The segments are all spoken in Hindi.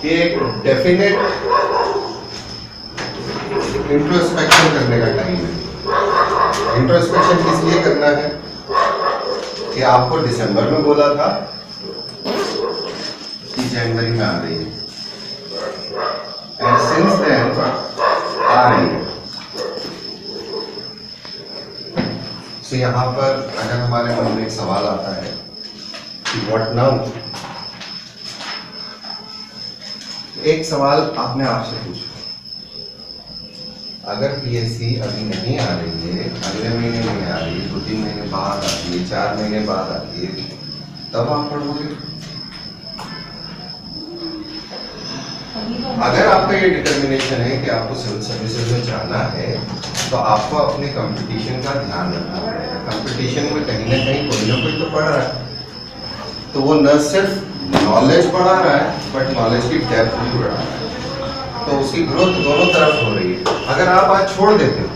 कि एक डेफिनेट इंट्रोस्पेक्शन करने का टाइम है। इंट्रोस्पेक्शन किस लिए करना है कि आपको दिसंबर में बोला था कि जनवरी में आ रही है, एंड सिंस देन आ रही है। तो यहाँ पर अगर हमारे मन में एक सवाल आता है कि व्हाट नाउ, एक सवाल आपने आपसे पूछा, अगर पीएससी अभी नहीं आ रही है, अगले महीने नहीं आ रही है, 2-3 महीने बाद आती है, 4 महीने बाद आती है, तब आप पढ़ोगे? अगर आपका ये डिटर्मिनेशन है कि आपको सिविल सर्विसेज में जाना है, तो आपको अपने कंपटीशन का ध्यान रखना पड़ेगा। कंपटीशन में कहीं ना कोई तो पढ़ रहा है, तो वो न सिर्फ नॉलेज बढ़ा रहा है बट नॉलेज की डेप्थ भी बढ़ा रहा है, तो उसकी ग्रोथ दोनों तरफ हो रही है। अगर आप आज छोड़ देते हो,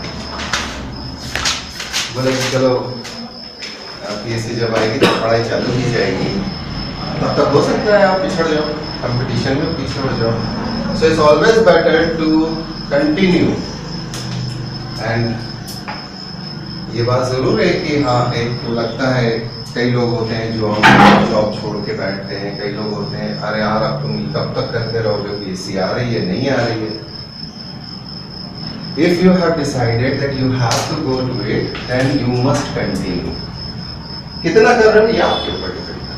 बोले कि चलो पीएससी जब आएगी तो पढ़ाई चालू की जाएगी, तब तक हो सकता है आप पिछड़ जाओ, कंपटीशन में पीछे हो जाओ। So it's always better to continue. And ये बात जरूर है कि हाँ, एक लगता है कई लोग होते हैं जो जॉब छोड़ के बैठते हैं, कई लोग होते हैं अरे यार अब तुम कब तक करते रहोगे, पीएससी आ रही है नहीं आ रही है। If you have decided that you have to go to it, then you must continue. कितना कर रहे हो ये आपके ऊपर डिपेंड है।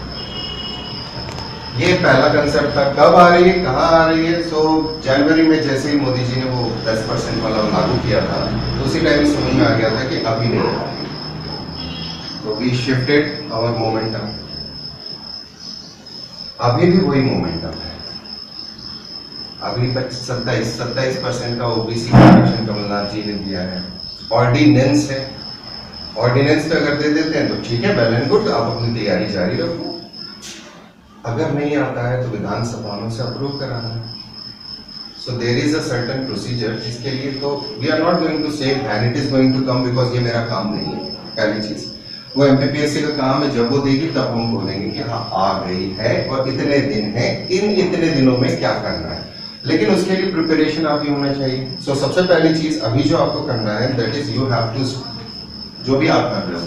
ये पहला कंसेप्ट था, कब आ रही है, कहाँ आ रही है। सो जनवरी में जैसे ही मोदी जी ने वो 10% वाला लागू किया था, तो उसी टाइम समझ में आ गया था कि अभी नहीं आ रही। तो वी शिफ्टेड आवर मोमेंटम। अभी भी वही मोमेंटम है। अभी 27% का ओबीसी आरक्षण कमलनाथ जी ने दिया है। ऑर्डिनेंस है, ऑर्डिनेंस पे अगर दे देते हैं तो ठीक है, वेल एंड गुड, आप अपनी तैयारी जारी रखो। अगर नहीं आता है तो विधानसभा में से अप्रूव कराना है। So there is a certain procedure, जिसके लिए तो we are not going to say that it is going to come because ये मेरा काम नहीं है। पहली चीज, वो एमपीपीएससी का काम है, जब वो देगी तब हम बोलेंगे कि हाँ आ गई है और इतने दिन है, इन इतने दिनों में क्या करना है। लेकिन उसके लिए प्रिपरेशन आपकी होना चाहिए। सो सबसे पहली चीज अभी जो आपको करना है that is you have to, जो भी आप कर रहे हो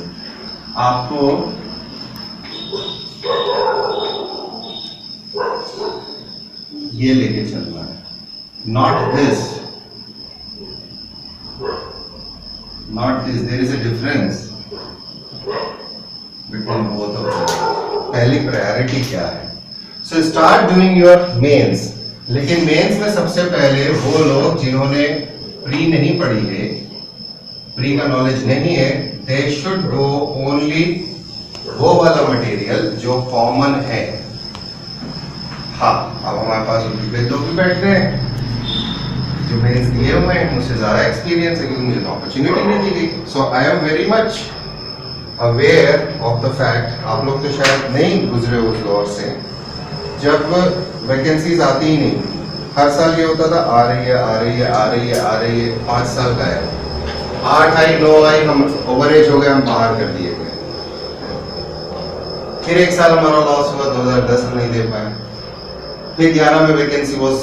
आपको ये लेके चलना है, not this, not this. There is a difference between both of them. पहली प्रायोरिटी क्या है? So start doing your mains. लेकिन मेंस में सबसे पहले वो लोग जिन्होंने प्री नहीं पढ़ी है, प्री का नॉलेज नहीं है, दे शुड गो ओनली वो वाला मटेरियल जो कॉमन है। हाँ, अब हमारे पास उनके लोग भी बैठ रहे हैं जो मेंस दिए हुए हैं, मुझसे ज्यादा एक्सपीरियंस है क्योंकि मुझे तो अपॉर्चुनिटी नहीं दी गई। So I am very much aware of the fact, आप लोग तो शायद नहीं गुजरे उस दौर से जब वैकेंसीज आती ही नहीं। हर साल ये होता था आ रही है आ रही है आ रही है आ रही है, 5 साल का है, 8 आई 9 आई, हम ओवर एज हो गए, हम बाहर कर दिए गए। फिर 1 साल हमारा लॉस हुआ, 2010 में नहीं दे पाए। फिर 11 में वैकेंसी वाज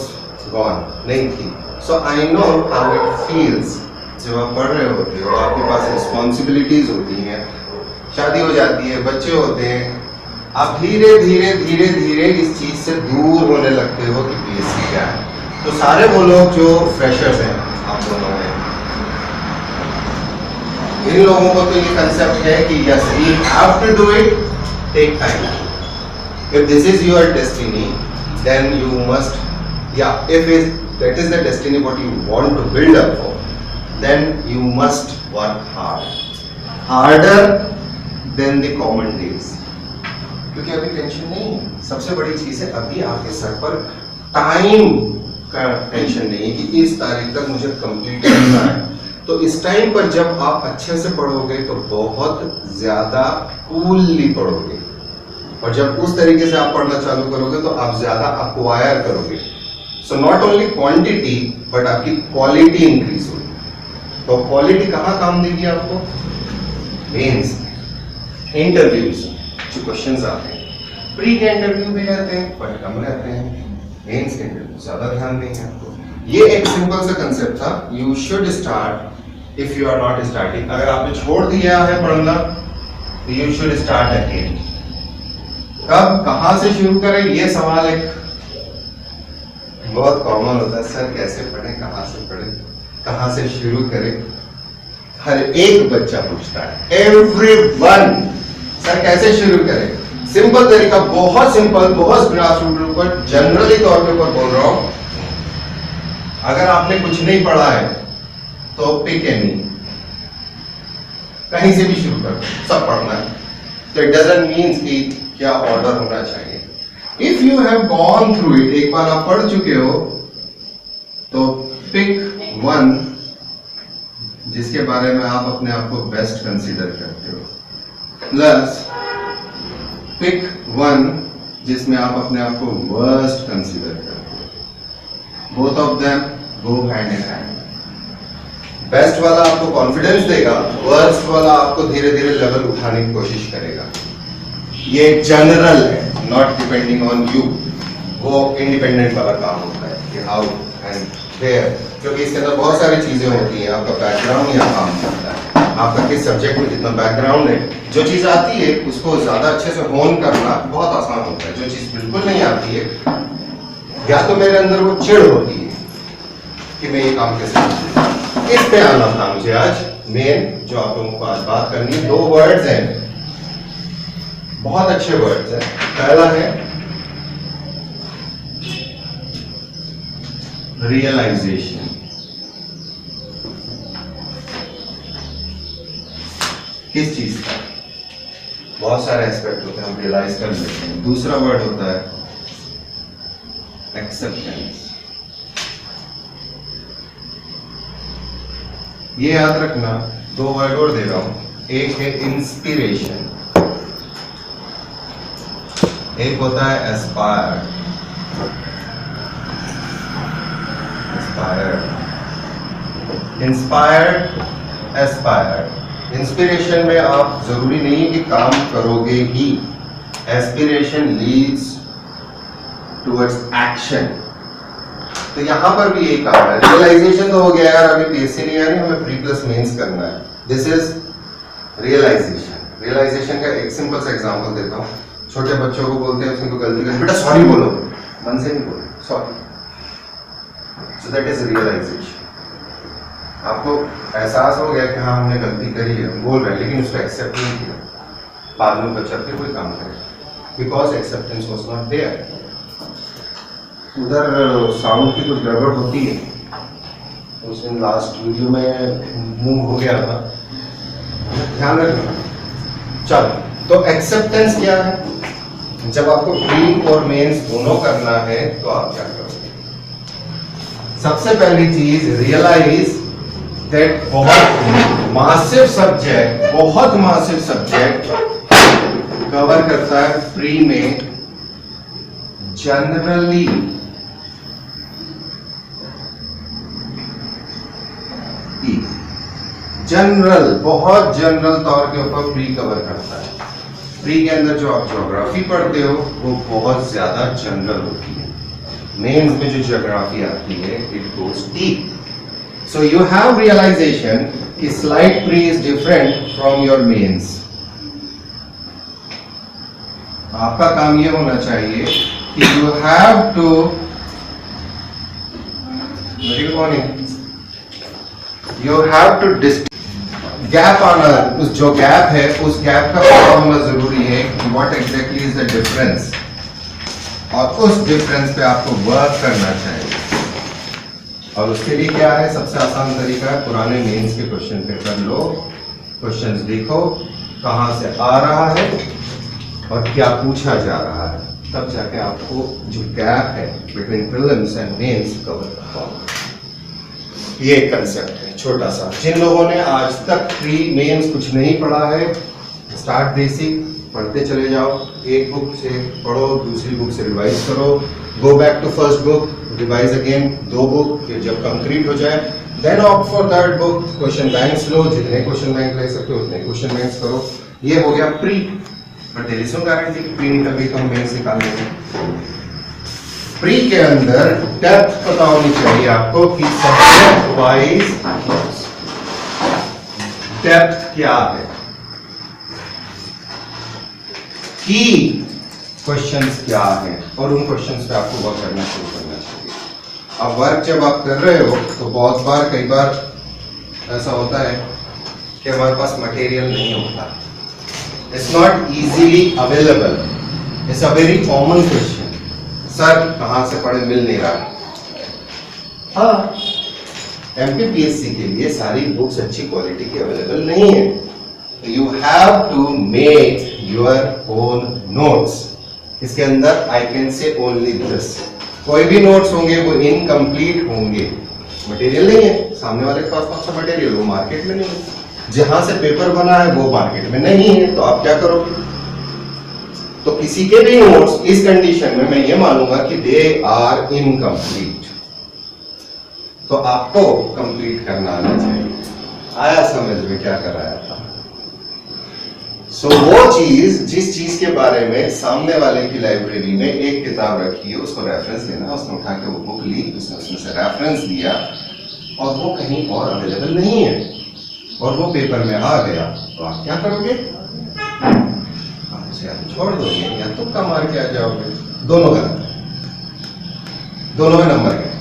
गॉन, नहीं थी। So I know how it feels. जब आप पढ़ रहे होते हो, आपके पास रिस्पॉन्सिबिलिटीज होती हैं, शादी हो जाती है, बच्चे होते हैं, आप धीरे धीरे धीरे धीरे इस चीज से दूर होने लगते हो कि पीएससी क्या है। तो सारे वो लोग जो फ्रेशर्स हैं, आप दोनों हैं, इन लोगों को तो ये कंसेप्ट है कि yes we have to do it, take time. If this is your destiny then you must, या if that is the destiny what you want to build up for, then you must work hard, harder than the common days. क्योंकि अभी टेंशन नहीं है। सबसे बड़ी चीज है अभी आपके सर पर टाइम का टेंशन नहीं है कि इस तारीख तक मुझे कंप्लीट करना है। तो इस टाइम पर जब आप अच्छे से पढ़ोगे तो बहुत ज्यादा कूलली पढ़ोगे, और जब उस तरीके से आप पढ़ना चालू करोगे तो आप ज्यादा अक्वायर करोगे। So not only quantity but आपकी क्वालिटी इंक्रीज होगी। तो क्वालिटी कहाँ काम देगी आपको? मेंस, इंटरव्यूज जो क्वेश्चंस आते हैं प्री के इंटरव्यू भी रहते हैं बट कम रहते हैं, मेंस के इंटरव्यू ज्यादा ध्यान देंगे आपको। ये एक सिंपल सा कंसेप्ट था। You should start if you are not starting. अगर आपने छोड़ दिया है पढ़ना तो यू शुड स्टार्ट अगेन। कब कहां से शुरू करें, ये सवाल एक बहुत कॉमन होता है। सर कैसे पढ़ें, कहां से पढ़ें, कहां से शुरू करें, हर एक बच्चा पूछता है, एवरीवन। सर कैसे शुरू करें? सिंपल तरीका, बहुत सिंपल, बहुत ग्रासरूट पर जनरली तौर पे ऊपर बोल रहा हूं। अगर आपने कुछ नहीं पढ़ा है तो पिक एनी, कहीं से भी शुरू कर, सब पढ़ना है। तो इट डजंट मीन कि क्या ऑर्डर होना चाहिए। If you have gone through it, एक बार आप पढ़ चुके हो तो पिक वन जिसके बारे में आप अपने आप को बेस्ट कंसीडर करते हो, प्लस पिक वन जिसमें आप अपने आप को वर्स्ट कंसीडर करते हो। Both of them go hand in hand. Best वाला आपको कॉन्फिडेंस देगा, वर्स्ट वाला आपको धीरे धीरे लेवल उठाने की कोशिश करेगा। ये जनरल है, नॉट डिपेंडिंग ऑन यू। वो इंडिपेंडेंट वाला काम होता है कि हाउ एंड वेयर, क्योंकि इसके अंदर बहुत सारी चीजें होती हैं। आपका बैकग्राउंड यहाँ काम करता है, आपका किस सब्जेक्ट में कितना बैकग्राउंड है। जो चीज आती है उसको ज्यादा अच्छे से होन करना बहुत आसान होता है। जो चीज बिल्कुल नहीं आती है, या तो मेरे अंदर वो चिढ़ होती है कि मैं ये काम कैसे करूं। इस पे आना था मुझे आज। मेन जो आप लोगों को आज बात करनी है, 2 वर्ड्स हैं, बहुत अच्छे वर्ड्स हैं। पहला है रियलाइजेशन। किस चीज का? बहुत सारे एस्पेक्ट होते हैं, हम रियलाइज कर लेते हैं। दूसरा वर्ड होता है एक्सेप्टेंस। ये याद रखना, 2 वर्ड और दे रहा हूं। एक है इंस्पिरेशन, एक होता है एस्पायर। Inspired, aspired. इंस्पिरेशन में आप जरूरी नहीं है कि काम करोगे ही। Aspiration leads towards action. तो यहां पर भी यही काम है। रियलाइजेशन तो हो गया यार, अभी पीएससी नहीं आ रही, हमें प्री प्लस मेंस करना है। This is realisation. रियलाइजेशन का एक सिंपल सा एग्जांपल देता हूं। छोटे बच्चों को बोलते हैं, उसको गलती कर, बेटा सॉरी बोलो, मन से नहीं बोलो, sorry. So that is realisation. आपको एहसास हो गया कि हाँ हमने गलती करी है, बोल रहे हैं, लेकिन उसको एक्सेप्ट नहीं किया। बाद में बच्चा फिर कोई काम करे, because acceptance was not there. उधर साउंड की कुछ गड़बड़ होती है, उस दिन लास्ट वीडियो में मूव हो गया था, ध्यान रखना। चलो, तो एक्सेप्टेंस क्या है? जब आपको प्री और मेंस दोनों करना है तो आप क्या करोगे? सबसे पहली चीज, रियलाइज दैट बहुत मासिव सब्जेक्ट, बहुत मासिव सब्जेक्ट कवर करता है प्री में जनरली जनरल, बहुत जनरल तौर के ऊपर प्री कवर करता है। प्री के अंदर जो आप ज्योग्राफी पढ़ते हो वो बहुत ज्यादा जनरल होती है। मेंस में जो ज्योग्राफी आती है it goes deep. So you have realisation कि slide pre is different from your mains. आपका काम ये होना चाहिए कि you have to, very good morning, you have to gap आना, उस जो गैप है उस गैप का पता होना जरूरी है कि what exactly is the difference, और उस डिफरेंस पे आपको वर्क करना चाहिए। और उसके लिए क्या है? सबसे आसान तरीका है, पुराने मेंस के क्वेश्चन पेपर लो, क्वेश्चंस देखो कहां से आ रहा है और क्या पूछा जा रहा है, तब जाके आपको जो गैप है between prelims and mains cover कर पाओगे। ये कंसेप्ट है छोटा सा। जिन लोगों ने आज तक प्री मेंस कुछ नहीं पढ़ा है, स्टार्ट बेसिक, पढ़ते चले जाओ। एक बुक से पढ़ो, दूसरी बुक से रिवाइज करो, go back to first book, revise again 2 book, फिर जब कंप्लीट हो जाए then opt for third book. Question banks लो, जितने क्वेश्चन बैंक ले सकते हो उतने क्वेश्चन बैंक्स करो। ये हो गया pre. But there is no guarantee कि प्री निकल गई तो हम मेंस निकाल लेंगे। प्री के अंदर डेप्थ पता होनी चाहिए आपको कि सब्जेक्ट वाइज डेप्थ क्या है, की क्वेश्चंस क्या है, और उन क्वेश्चंस पे आपको वर्क करना शुरू करना चाहिए। अब वर्क जब आप कर रहे हो तो बहुत बार कई बार ऐसा होता है कि हमारे पास मटेरियल नहीं होता, it's not easily available, it's a very common question, sir कहाँ से पढ़े मिल नहीं रहा। हाँ, एमपीपीएससी के लिए सारी बुक्स अच्छी क्वालिटी की अवेलेबल नहीं है, you have to make your own notes. इसके अंदर I can say only this, कोई भी नोट्स होंगे वो इनकम्प्लीट होंगे, मटेरियल नहीं है, सामने वाले के पास कौन सा मटेरियल, वो मार्केट में नहीं है, जहां से पेपर बना है वो मार्केट में नहीं है, तो आप क्या करोगे। तो किसी के भी नोट्स इस कंडीशन में मैं ये मानूंगा कि दे आर इनकम्प्लीट, तो आपको कंप्लीट करना आना चाहिए। आया समझ में क्या कराया था। सो वो चीज, जिस चीज के बारे में सामने वाले की लाइब्रेरी में एक किताब रखी है, उसको रेफरेंस लेना, उसने उठा के वो बुक ली, उसने उसमें से रेफरेंस दिया और वो कहीं और अवेलेबल नहीं है और वो पेपर में आ गया, तो आप क्या करोगे, आप छोड़ दोगे या तुक्का मार के आ जाओगे, दोनों गलत है, दोनों में नंबर गए।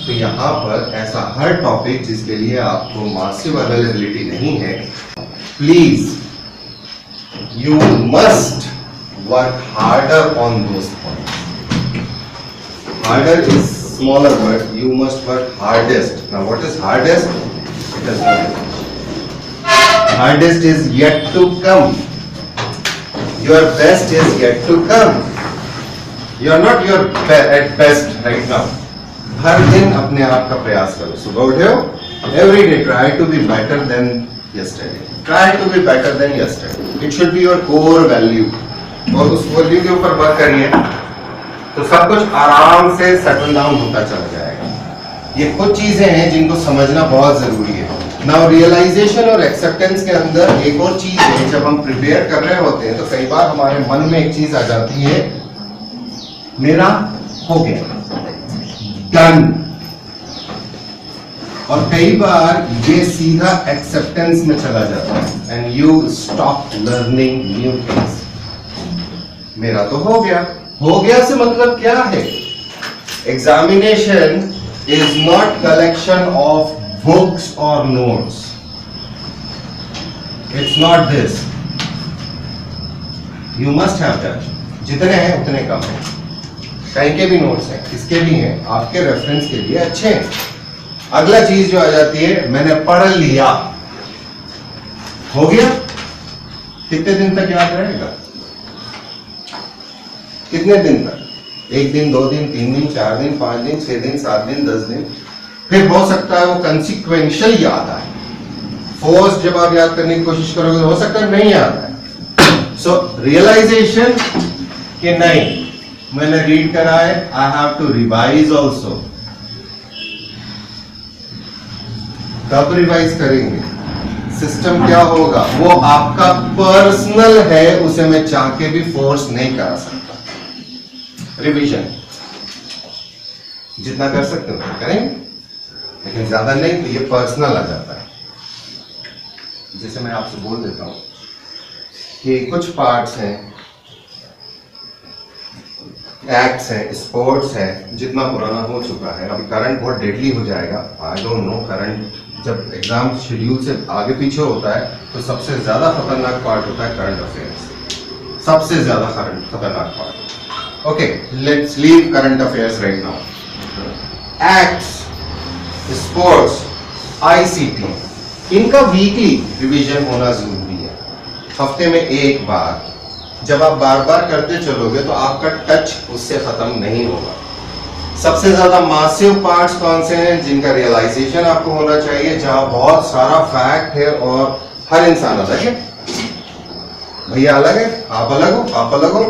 तो यहाँ पर ऐसा हर टॉपिक जिसके लिए आपको मासिव अवेलेबिलिटी नहीं है, please you must work harder on those points. Harder is smaller word, you must work hardest. Now what is hardest? It is not. Hardest is yet to come. Your best is yet to come. You are not your at best right now. हर दिन अपने आप का प्रयास करो, सुबह उठे हो, every day try to be better than yesterday. Try to be better than yesterday. It should be your core value. और उस वैल्यू के ऊपर वर्क करिए तो सब कुछ आराम से सेटल डाउन होता चला जाएगा। ये कुछ चीजें हैं जिनको समझना बहुत जरूरी है। नाउ रियलाइजेशन और एक्सेप्टेंस के अंदर एक और चीज है, जब हम प्रिपेयर कर रहे होते हैं तो कई बार हमारे मन में एक चीज आ जाती है, मेरा हो गया, डन, और कई बार ये सीधा एक्सेप्टेंस में चला जाता है and you stop learning new things. मेरा तो हो गया से मतलब क्या है, examination is not collection of books और notes, it's not this, you must have that. जितने हैं उतने कम हैं, कहीं के भी नोट्स हैं, किसके भी हैं, आपके रेफरेंस के लिए अच्छे हैं। अगला चीज जो आ जाती है, मैंने पढ़ लिया, हो गया, कितने दिन तक याद रहेगा, कितने दिन तक, एक दिन, 2 दिन, 3 दिन, 4 दिन, 5 दिन, 6 दिन, 7 दिन, 10 दिन, फिर हो सकता है वो कंसिक्वेंशियल याद आए। फोर्स जब आप याद करने की कोशिश करोगे हो सकता है नहीं याद आए। सो रियलाइजेशन कि नहीं, मैंने रीड करा है, I have to revise also. कब रिवाइज करेंगे, सिस्टम क्या होगा, वो आपका पर्सनल है, उसे मैं चाह के भी फोर्स नहीं करा सकता। रिवीजन जितना कर सकते हो करेंगे, लेकिन ज्यादा नहीं, तो ये पर्सनल आ जाता है। जैसे मैं आपसे बोल देता हूं कि कुछ पार्ट्स हैं, एक्ट्स है, स्पोर्ट्स है, जितना पुराना हो चुका है, अभी करंट बहुत डेडली हो जाएगा, आई डोंट नो, करंट जब एग्जाम शेड्यूल से आगे पीछे होता है तो सबसे ज्यादा खतरनाक पार्ट होता है करंट अफेयर्स, सबसे ज्यादा खतरनाक part. Okay, let's leave current affairs right now. Acts, sports, ICT, इनका वीकली रिवीजन होना जरूरी है, हफ्ते में एक बार। जब आप बार बार करते चलोगे तो आपका टच उससे खत्म नहीं होगा। सबसे ज्यादा मासिव पार्ट्स कौन से हैं जिनका रियलाइजेशन आपको होना चाहिए, जहां बहुत सारा फैक्ट है और हर इंसान अलग है, भैया अलग है, आप अलग हो, आप अलग हो,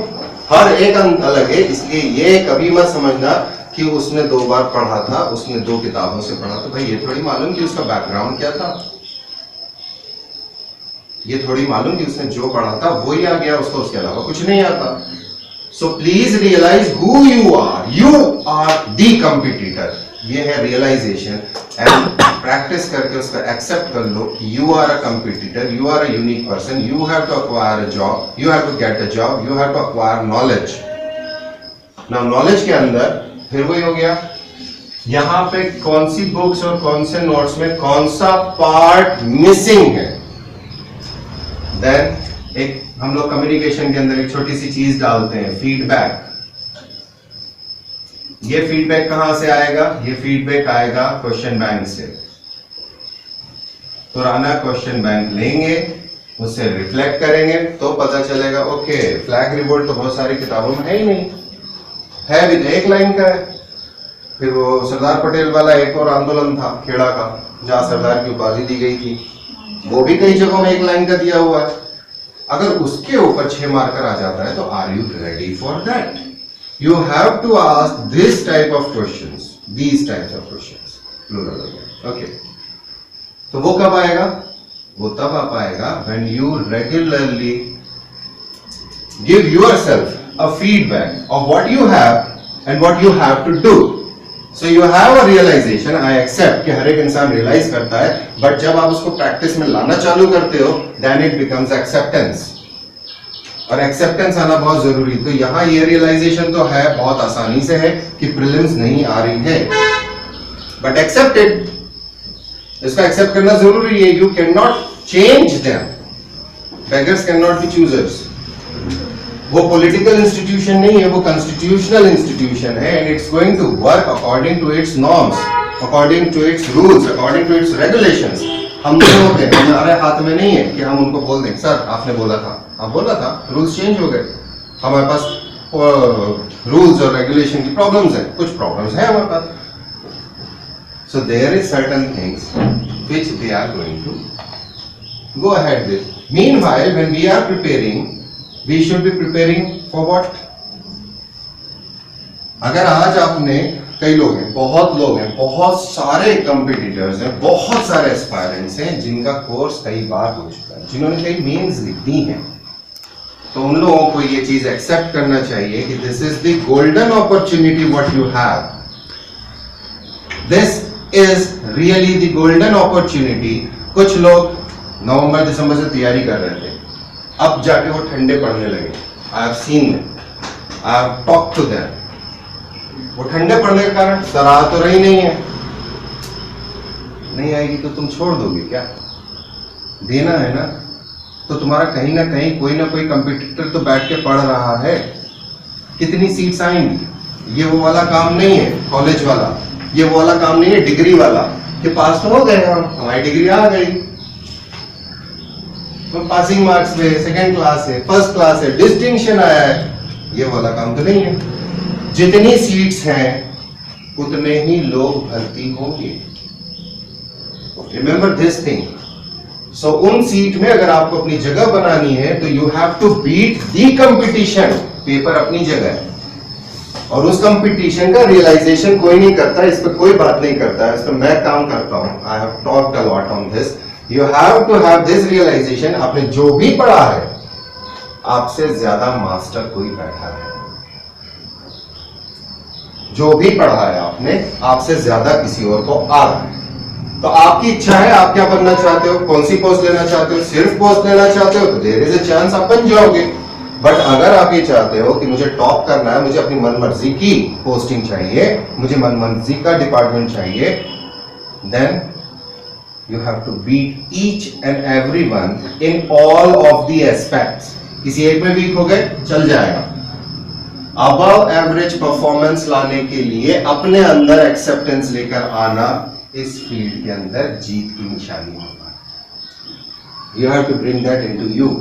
हर एक अलग है। इसलिए ये कभी मत समझना कि उसने 2 बार पढ़ा था, उसने 2 किताबों से पढ़ा, तो भाई ये थोड़ी मालूम कि उसका बैकग्राउंड क्या था। ये थोड़ी मालूम कि उसने जो पढ़ा था वो ही आ गया, उसको उसके अलावा कुछ नहीं आता। So please realise who you are the competitor. ये है रियलाइजेशन, एंड प्रैक्टिस करके उसको एक्सेप्ट कर लो कि you are a competitor, you are a unique person, you have to acquire a job, you have to get a job, you have to acquire knowledge. Now knowledge के अंदर फिर वही हो गया, यहां पे कौन सी बुक्स और कौन से नोट्स में कौन सा पार्ट मिसिंग है। देन एक हम लोग कम्युनिकेशन के अंदर एक छोटी सी चीज डालते हैं, फीडबैक। ये फीडबैक कहां से आएगा? ये फीडबैक आएगा क्वेश्चन बैंक से। पुराना क्वेश्चन बैंक लेंगे, उससे रिफ्लेक्ट करेंगे तो पता चलेगा ओके फ्लैग रिवोल्ट तो बहुत सारी किताबों में है ही नहीं, है भी एक लाइन का है। फिर वो सरदार पटेल वाला एक और आंदोलन था खेड़ा का, जहां सरदार की उपाधि दी गई थी, वो भी कई जगहों में एक लाइन का दिया हुआ है। अगर उसके ऊपर 6 मार्कर आ जाता है तो are you ready for that? You have to ask this type of questions, these types of questions, plural. Okay, तो वो कब आएगा? वो तब आ पाएगा when you regularly give yourself a feedback of what you have and what you have to do. So you have a realization, I accept कि हर एक इंसान रियलाइज करता है, बट जब आप उसको प्रैक्टिस में लाना चालू करते हो then it becomes acceptance, और एक्सेप्टेंस आना बहुत जरूरी। तो यहाँ ये रियलाइजेशन तो है, बहुत आसानी से है कि प्रीलिम्स नहीं आ रही है, बट एक्सेप्टेड, इसका एक्सेप्ट करना जरूरी है। You can not change them, beggars can not be choosers. वो पॉलिटिकल इंस्टीट्यूशन नहीं है, वो कॉन्स्टिट्यूशनल इंस्टीट्यूशन है, and it's going to work according to its norms, according to its rules, according to its regulations. हम दोनों के हमारे हाथ में नहीं है कि हम उनको बोल दें सर आपने बोला था, आप बोला था, रूल्स चेंज हो गए। हमारे पास रूल्स और रेगुलेशन की प्रॉब्लम्स है, कुछ प्रॉब्लम्स है हमारे पास। So there is certain things which they are going to go ahead with. Meanwhile when we are preparing, we should be preparing for what? अगर आज आपने, कई लोग हैं, बहुत लोग हैं, बहुत सारे कंपटीटर्स हैं, बहुत सारे एस्पायरेंट्स हैं जिनका कोर्स कई बार हो चुका है, जिन्होंने कई मेंस दी हैं, तो उन लोगों को ये चीज एक्सेप्ट करना चाहिए कि this is the golden opportunity what you have, this is really the golden opportunity. कुछ लोग नवंबर दिसंबर से तैयारी कर रहे थे, अब जाके वो ठंडे पड़ने लगे। I have seen them, I have talked to them. वो ठंडे पड़ने के कारण सर आ तो रही नहीं है, नहीं आएगी तो तुम छोड़ दोगे क्या? देना है ना, तो तुम्हारा कहीं ना कहीं कोई ना कोई कंपटीटर तो बैठ के पढ़ रहा है। कितनी सीट्स आएंगी? ये वो वाला काम नहीं है कॉलेज वाला, ये वो वाला काम नहीं है डिग्री वाला कि पास तो हो गए हम, हमारी डिग्री आ गई, तो पासिंग मार्क्स में सेकंड क्लास है, फर्स्ट क्लास है, डिस्टिंक्शन आया है। ये वाला काम तो नहीं है। जितनी सीट्स हैं उतने ही लोग भर्ती होंगे, रिमेंबर दिस थिंग। सो उन सीट में अगर आपको अपनी जगह बनानी है तो you have to beat the competition. Paper अपनी जगह है और उस कंपटीशन का रियलाइजेशन कोई नहीं करता, इस पर कोई बात नहीं करता है, इस पर मैं काम करता हूं। आई have talked a lot on this. You have to have this realization, आपने जो भी पढ़ा है, आपसे ज्यादा मास्टर कोई बैठा है। जो भी पढ़ा है आपने, आपसे ज्यादा किसी और को आ रहा है। तो आपकी इच्छा है, आप क्या बनना चाहते हो, कौन सी पोस्ट लेना चाहते हो? सिर्फ पोस्ट लेना चाहते हो तो देयर इज अ चांस आप बन जाओगे। बट अगर आप ये चाहते हो कि मुझे टॉप करना है, मुझे अपनी मनमर्जी की पोस्टिंग चाहिए, मुझे मनमर्जी का डिपार्टमेंट चाहिए, then you have to beat each and everyone in all of the aspects. किसी एक में वीक हो गए चल जाएगा। above average performance लाने के लिए अपने अंदर acceptance लेकर आना इस फील्ड के अंदर जीत की निशानी होगा। You have to bring that into you.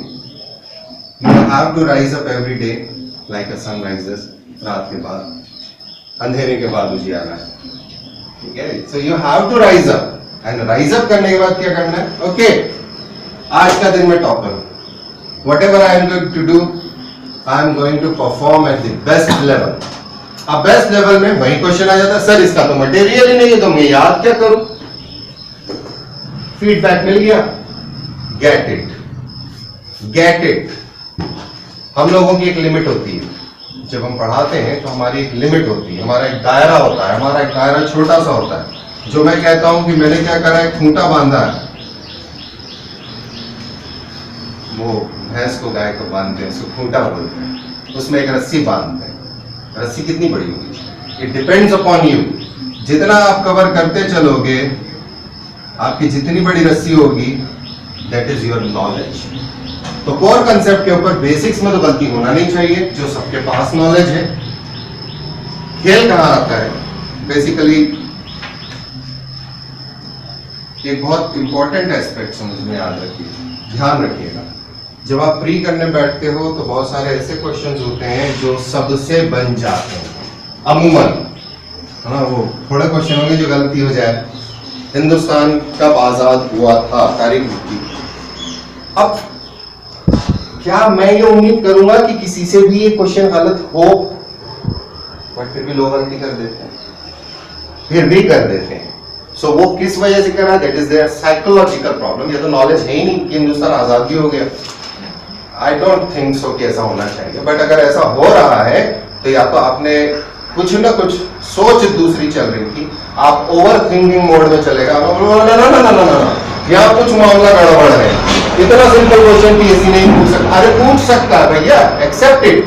You have to rise up every day like a sun rises. रात के बाद, अंधेरे के बाद उजियारा है, ठीक है? So you have to rise up. And rise up करने के बाद क्या करना है? ओके, आज का दिन मैं टॉपर हूं, whatever I am going to do, I am going to perform at the best level. अब बेस्ट लेवल में वही क्वेश्चन आ जाता है, सर इसका तो मटेरियल ही नहीं है तो मैं याद क्या करूं? फीडबैक मिल गया, गेट इट, गेट इट। हम लोगों की एक लिमिट होती है, जब हम पढ़ाते हैं तो हमारी एक लिमिट होती है, हमारा एक दायरा होता है, हमारा एक दायरा छोटा सा होता है। जो मैं कहता हूं कि मैंने क्या करा है, खूंटा बांधा है, वो भैंस को गाय को बांधते हैं, उसको खूंटा बोलते हैं, उसमें एक रस्सी बांधते हैं। रस्सी कितनी बड़ी होगी, इट डिपेंड्स अपॉन यू। जितना आप कवर करते चलोगे, आपकी जितनी बड़ी रस्सी होगी, दैट इज योर नॉलेज। तो कोर कंसेप्ट के ऊपर बेसिक्स में तो गलती होना नहीं चाहिए, जो सबके पास नॉलेज है। खेल कहां आता है, बेसिकली एक बहुत इंपॉर्टेंट एस्पेक्ट समझ में याद रखिए, ध्यान रखिएगा। जब आप प्री करने बैठते हो तो बहुत सारे ऐसे क्वेश्चंस होते हैं जो सबसे बन जाते हैं अमूमन, है ना। वो थोड़े क्वेश्चन होंगे जो गलती हो जाए। हिंदुस्तान कब आजाद हुआ था, तारीख लिखी। अब क्या मैं ये उम्मीद करूंगा कि किसी से भी ये क्वेश्चन गलत हो, बट फिर भी लोग गलती कर देते हैं, फिर भी कर देते हैं। सो वो किस वजह से करा, that is their psychological problem. या तो नॉलेज है ही नहीं कि हिंदुस्तान आजाद भी हो गया। आई डोंट थिंक सो कि ऐसा होना चाहिए, बट अगर ऐसा हो रहा है तो या तो आपने कुछ ना कुछ सोच दूसरी चल रही थी, आप ओवर थिंकिंग मोड में चलेगा। यहाँ कुछ मामला गड़बड़ है, इतना सिंपल क्वेश्चन पीएससी नहीं पूछ सकता। अरे पूछ सकता है भैया, एक्सेप्ट इट।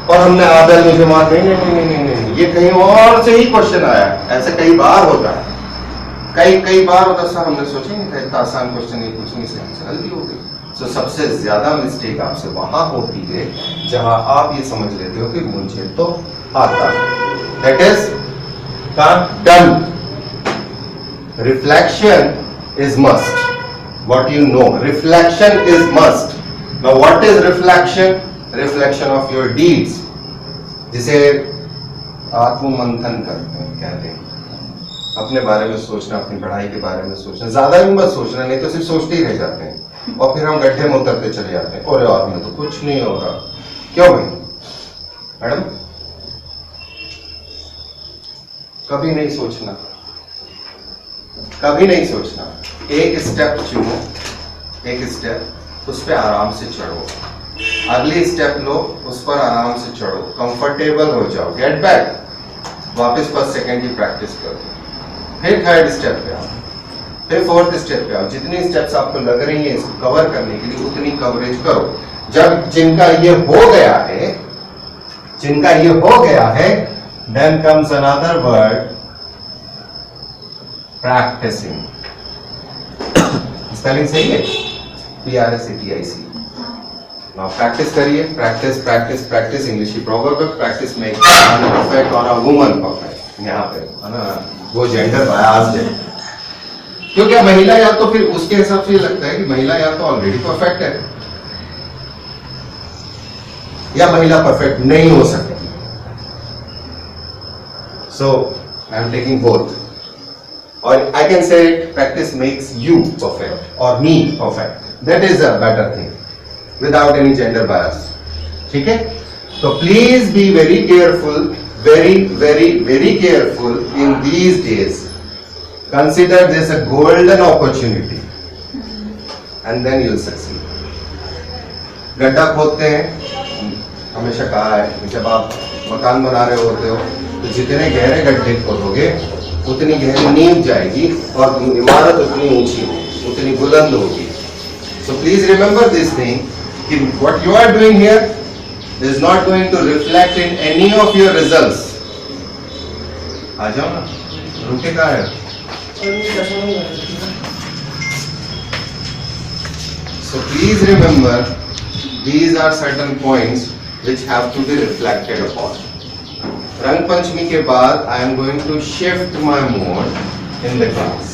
और हमने आदल मुझे मार नहीं नहीं नहीं नहीं नहीं, ये कहीं और से ही क्वेश्चन आया। ऐसे कई बार होता है, कई बार होता है। हमने सोचा नहीं था इतना आसान क्वेश्चन नहीं पूछने से गलती हो गई। तो सबसे ज्यादा मिस्टेक आपसे वहां होती है जहां आप ये समझ लेते हो कि मुझे तो आता है, that is done. Reflection is must, what you know, reflection is must. Now what is reflection? Reflection of your deeds, जिसे आत्ममंथन करते हैं, कहते हैं। अपने बारे में सोचना, अपनी पढ़ाई के बारे में सोचना, ज्यादा भी मत सोचना, नहीं तो सिर्फ सोचते ही रह जाते हैं और फिर हम गड्ढे में उतरते चले जाते हैं। और यार में तो कुछ नहीं होगा। क्यों भाई मैडम, कभी नहीं सोचना, कभी नहीं सोचना। एक स्टेप चुनो, एक स्टेप, उस पर आराम से चढ़ो, अगली स्टेप लो, उस पर आराम से चढ़ो, कंफर्टेबल हो जाओ, गेट बैक, वापस फर्स्ट सेकंड की प्रैक्टिस करो, फिर थर्ड स्टेप पे आओ, फिर फोर्थ स्टेप पे आओ। जितनी स्टेप्स आपको लग रही है इसको कवर करने के लिए, उतनी कवरेज करो। जब जिनका ये हो गया है, जिनका ये हो गया है, then comes another word, practising. Spelling सही है, PRACTIC। नाउ प्रैक्टिस करिए, प्रैक्टिस प्रैक्टिस प्रैक्टिस। इंग्लिश की प्रोवर्ब है, प्रैक्टिस मेक्स मैन परफेक्ट और अ वुमन परफेक्ट। यहाँ पे है ना, वो जेंडर बायस्ड है, क्योंकि महिला या तो फिर उसके हिसाब से लगता है कि महिला या तो ऑलरेडी परफेक्ट है या महिला परफेक्ट नहीं हो सकती। So I am taking both. Or I can say it, practice makes you perfect or me perfect. That is a better thing, without any gender bias. ठीक है? So please be very careful, very careful in these days. Consider this a golden opportunity, and then you'll succeed. गड्ढा खोदते हैं, हमेशा कहा है जब आप मकान बना रहे होते हो तो जितने गहरे गड्ढे खोदोगे उतनी गहरी नींव जाएगी और इमारत उतनी ऊंची होगी, उतनी बुलंद होगी। So please remember this thing कि what you are doing here is not going to reflect in any of your results. आ जाओ ना, रुके कहाँ है? So please remember these are certain points which have to be reflected upon. रंग पंचमी के बाद I am going to shift my mode in the class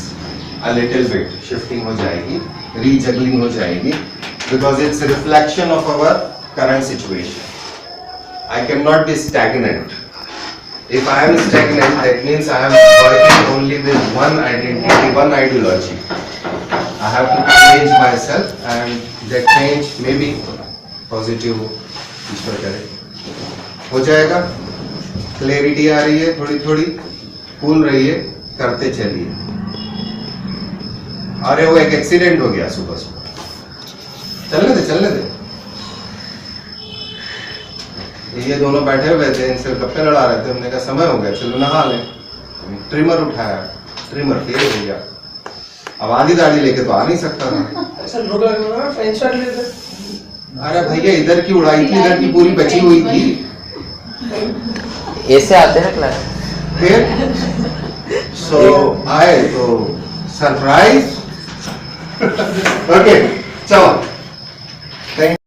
a little bit. Shifting हो जाएगी, rejuggling हो जाएगी, because it's a reflection of our current situation. I cannot be stagnant. If I am stagnant, that means I am working only with one identity, one ideology. I have to change myself, and that change may be positive. ईश्वर करे हो जाएगा। क्लैरिटी आ रही है, थोड़ी थोड़ी कूल रही है, करते चलिए। अरे वो एक एक्सीडेंट हो गया सुबह सुबह, चलने दे। ये दोनों बैठे हुए थे, इनसे गप्पे लड़ा रहे थे, हमने कहा समय हो गया चलो नहा लें। ट्रिमर उठाया, ट्रिमर फेल हो गया। अब आधी दाढ़ी लेके तो आ नहीं सकता था। ऐसा रोक लगा फ्रेंच फ्राइज लेते। अरे भैया इधर की उड़ाई थी, इधर की पूरी बची हुई थी। ऐसे आते हैं क्लास। फिर सो आए तो सरप्राइज। ओके चलो।